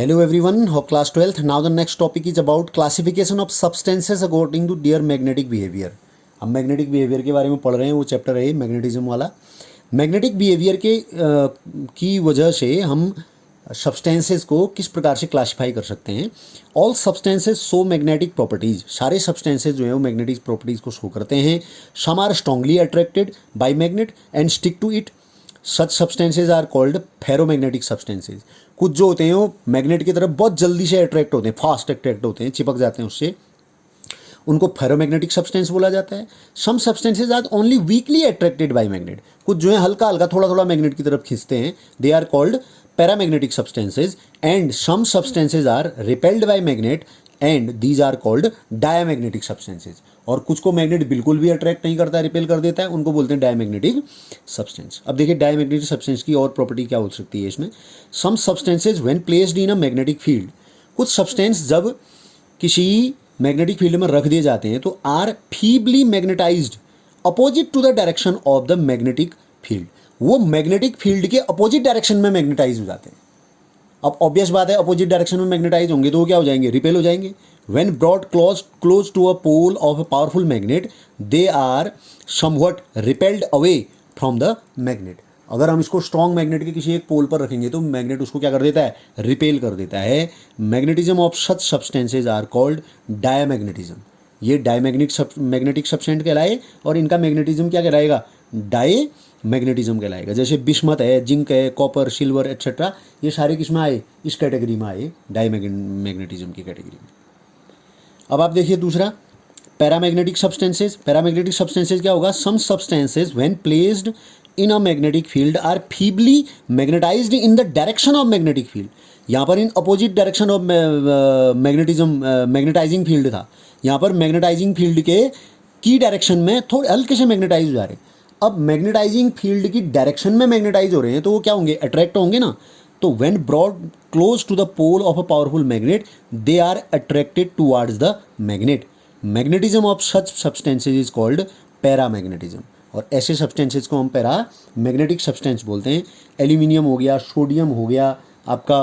Hello everyone, of class 12th. Now the next topic is about classification of substances according to their magnetic behavior. हम magnetic behaviour के बारे में पढ़ रहे हैं, वो चैप्टर है मैग्नेटिज्म वाला। मैग्नेटिक बिहेवियर की वजह से हम सब्सटेंसेस को किस प्रकार से क्लासिफाई कर सकते हैं। All substances show magnetic properties, सारे सब्सटेंसेस जो है वो मैग्नेटिक प्रॉपर्टीज को शो करते हैं। Some are strongly attracted by magnet and stick to it, such substances are called ferromagnetic substances. कुछ जो होते हैं वो मैग्नेट की तरफ बहुत जल्दी से अट्रैक्ट होते हैं, फास्ट अट्रैक्ट होते हैं, चिपक जाते हैं उससे, उनको फेरोमैग्नेटिक सब्सटेंस बोला जाता है। Some substances are only weakly attracted by magnet, कुछ जो है हल्का हल्का थोड़ा थोड़ा मैग्नेट की तरफ खींचते हैं, they are called paramagnetic substances. And some substances are repelled by magnet and these are called diamagnetic substances. और कुछ को मैग्नेट बिल्कुल भी अट्रैक्ट नहीं करता, रिपेल कर देता है, उनको बोलते हैं डायमैग्नेटिक सब्सटेंस। अब देखिए डायमैग्नेटिक सब्सटेंस की और प्रॉपर्टी क्या हो सकती है इसमें। Some substances when placed in a magnetic field, कुछ सब्सटेंस जब किसी मैग्नेटिक फील्ड में रख दिए जाते हैं तो are feebly magnetised opposite to the direction of the magnetic field, वो मैग्नेटिक फील्ड के अपोजिट डायरेक्शन में मैग्नेटाइज हो जाते हैं। अब ऑब्वियस बात है, अपोजिट डायरेक्शन में मैग्नेटाइज होंगे तो वो क्या हो जाएंगे, रिपेल हो जाएंगे। When brought close to a pole of a powerful magnet they are somewhat repelled away from the magnet. अगर हम इसको स्ट्रॉन्ग मैग्नेट के किसी एक पोल पर रखेंगे तो मैग्नेट उसको क्या कर देता है, रिपेल कर देता है। Magnetism of such substances are called diamagnetism. ये मैग्नेटिक सब्सटेंस कहलाए और इनका मैग्नेटिज्म क्या कहलाएगा, डाई मैग्नेटिज्म कहलाएगा। जैसे बिस्मथ है, जिंक है, कॉपर, सिल्वर एट्सेट्रा, ये सारे किस में आए, इस कैटेगरी में आए, डायमैग्नेटिज्म की कैटेगरी में। अब आप देखिए दूसरा, पैरामैग्नेटिक सब्सटेंसेज। पैरामैग्नेटिक सब्सटेंसेज क्या होगा, some substances when placed in a magnetic field are feebly magnetised in the direction of magnetic field. यहाँ पर in opposite direction of magnetising field था, यहाँ पर मैग्नेटाइजिंग फील्ड के की डायरेक्शन में थोड़े हल्के से मैग्नेटाइज हो जा रहे हैं। अब मैग्नेटाइजिंग फील्ड की डायरेक्शन में मैग्नेटाइज हो रहे हैं तो वो क्या होंगे, अट्रैक्ट होंगे ना। तो when brought close to the pole of a powerful magnet they are attracted towards the magnet. Magnetism of such substances is called paramagnetism. और ऐसे सब्सटेंसेज को हम पैरा मैग्नेटिक सब्सटेंस बोलते हैं। एल्यूमिनियम हो गया, सोडियम हो गया, आपका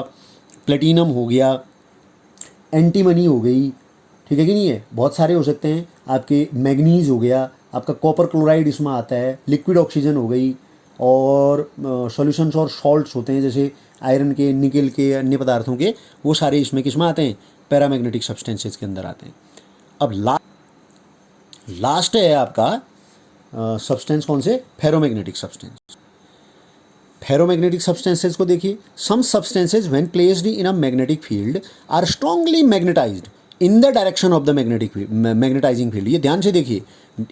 प्लेटिनम हो गया, एंटीमनी हो गई, ठीक है कि नहीं है, बहुत सारे हो सकते हैं। आपके मैग्नीज हो गया, आपका कॉपर क्लोराइड इसमें आता है, लिक्विड ऑक्सीजन हो गई, और सॉल्यूशंस और सॉल्ट्स होते हैं जैसे आयरन के, निकल के, अन्य पदार्थों के, वो सारे इसमें किस में आते हैं, पैरामैग्नेटिक सब्सटेंसेज के अंदर आते हैं। अब लास्ट है आपका सब्सटेंस कौन से, फेरोमैग्नेटिक सब्सटेंस। फेरोमैग्नेटिक सब्सटेंसेज को देखिए, some substances when placed in a magnetic field are strongly magnetised in the direction of the magnetising field. ये ध्यान से देखिए,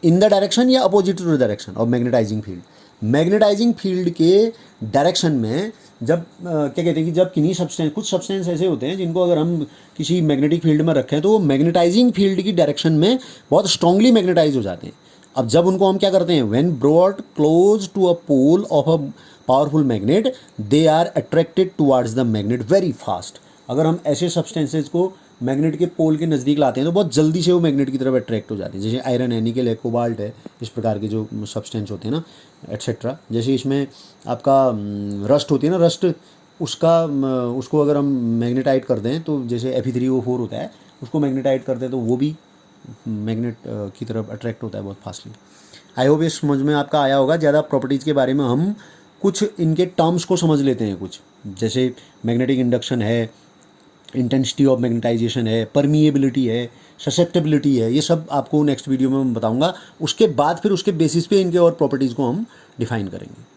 इन द डायरेक्शन या opposite to the direction of magnetising field. Magnetising field के direction में जब क्या कहते हैं कि जब किन्हीं कुछ सब्सटेंस ऐसे होते हैं जिनको अगर हम किसी मैग्नेटिक फील्ड में रखें तो वो मैग्नेटाइजिंग फील्ड की डायरेक्शन में बहुत स्ट्रांगली मैग्नेटाइज हो जाते हैं। अब जब उनको हम क्या करते हैं, when brought close to a pole of a powerful magnet they are attracted towards the magnet very fast. अगर हम ऐसे सब्सटेंसेज को मैग्नेट के पोल के नज़दीक लाते हैं तो बहुत जल्दी से वो मैग्नेट की तरफ अट्रैक्ट हो जाते हैं। जैसे आयरन है, निकल है, कोबाल्ट है, इस प्रकार के जो सब्सटेंस होते हैं ना, एट्सेट्रा। जैसे इसमें आपका रस्ट होती है ना, रस्ट उसको अगर हम मैग्नेटाइट कर दें तो जैसे Fe3O4 होता है, उसको मैग्नेटाइट करते हैं तो वो भी मैग्नेट की तरफ अट्रैक्ट होता है बहुत फास्टली। आई होप ये समझ में आपका आया होगा। ज़्यादा प्रॉपर्टीज़ के बारे में हम कुछ इनके टर्म्स को समझ लेते हैं, कुछ जैसे मैग्नेटिक इंडक्शन है, इंटेंसिटी ऑफ मैग्नेटाइजेशन है, परमिएबिलिटी है, ससेप्टेबिलिटी है, ये सब आपको नेक्स्ट वीडियो में मैं बताऊंगा। उसके बाद फिर उसके बेसिस पे इनके और प्रॉपर्टीज़ को हम डिफाइन करेंगे।